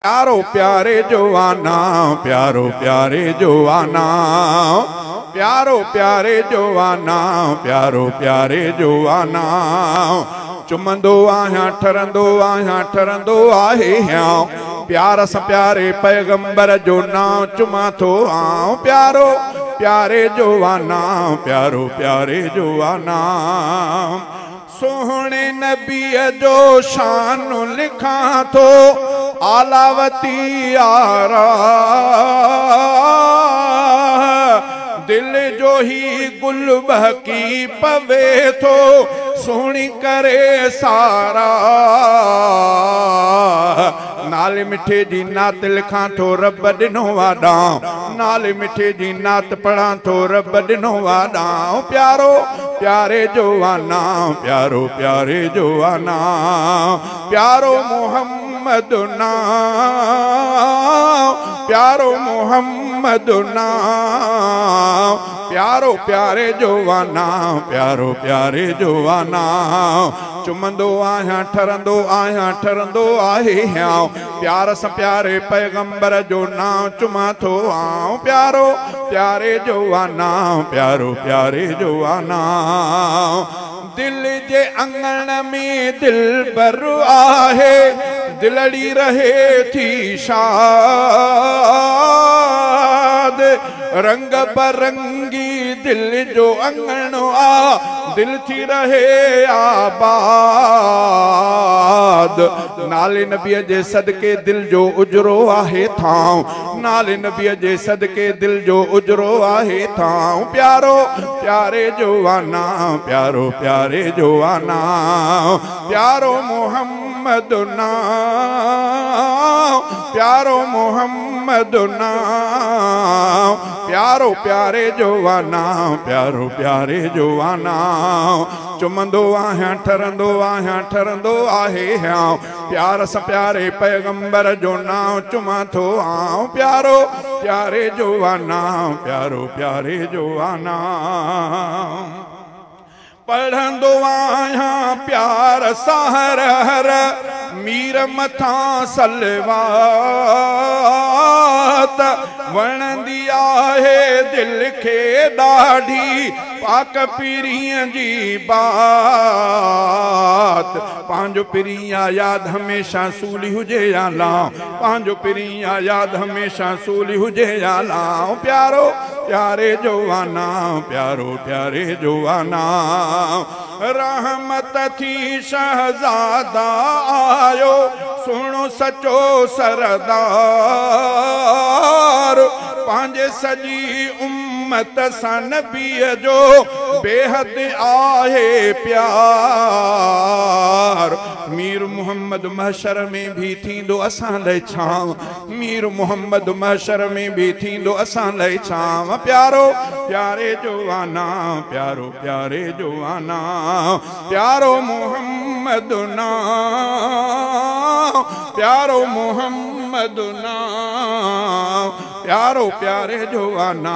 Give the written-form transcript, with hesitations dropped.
प्यारो प्यारे जवाना, प्यारो प्यारे जवाना, प्यारो प्यारे जवाना, प्यारो प्यारे जवाना। चुमंदो आहियां ठरंदो आहे प्यार सा प्यारे पैगंबर जो नाम चुमा थो आऊं। प्यारो प्यारे जवाना, प्यारो प्यारे जवाना। सोहणे नबीअ जो शान लिखा थो आलावती यारा। दिल जो ही गुल बहकी पवे थो सुणी करे सारा। नाले मिठे जी नात लिखा थो रब ॾिनो वाॾां, नाले मिठे जी नात पढ़ा थो रब ॾिनो वाॾां। प्यारो प्यारे जवाना, प्यारो प्यारे जवाना, प्यारो मोहम्मद नाम, प्यारो मोहम्मद नाम। प्यारो प्यारे जवाना, प्यारो प्यारे जवाना। चुमंदो आहियां ठरंदो आहे प्यार सा प्यारे पैगंबर जो नाम चुमा थो आऊं। प्यारो प्यारे जवाना, प्यारो प्यारे जवाना। दिल जे अंगण में दिल बर आहे, दिलड़ी रहे थी शाद। रंग बरंगी दिल जो अंगणो आ, दिल थी रहे आबाद। नाले नबीअ जे सदके दिल जो उजरो आहे थां, नाले नबीअ जे सदके दिल जो उजरो आहे थां। प्यारो प्यारे जवाना, प्यारो प्यारे जवाना, प्यारो मोहम्मद नाम, प्यारो मोहम्मद नाम। प्यारो प्यारे जवाना, प्यारो प्यारे जवाना। चुमंदो आहियां ठरंदो आहे प्यार सा प्यारे पैगंबर जो नाम चुमा थो आऊं। प्यारो प्यारे जवाना, प्यारो प्यारे जवाना। पढ़ंदो आहियां प्यार साहर हर मीर मथा सलवात। वणंदी आहे दिल खे ॾाढी पाक पीरीअ जी बात। पंहिंजो पीरीअ यादि हमेशा सूली हुजे या लाऊं, पंहिंजो पीरीअ यादि हमेशा सूली हुजे या लाऊं। प्यारो प्यारे जवाना, प्यारो प्यारे जवाना। रहमत थी शहजादा आयो, सुनो सचो सरदार। पंहिंजे सॼी उम्मत सां नबीअ जो बेहद आहे प्यार। मीर मोहम्मद महशर में भी थींदो असां लाइ छांव, मीर मोहम्मद महशर में भी थींदो असां लाइ छांव। प्यारो प्यारे जवाना, प्यारो प्यारे जवाना, प्यारो मोहम्मद नाम, प्यारो मोहम्मद नाम। प्यारो प्यारे जवाना।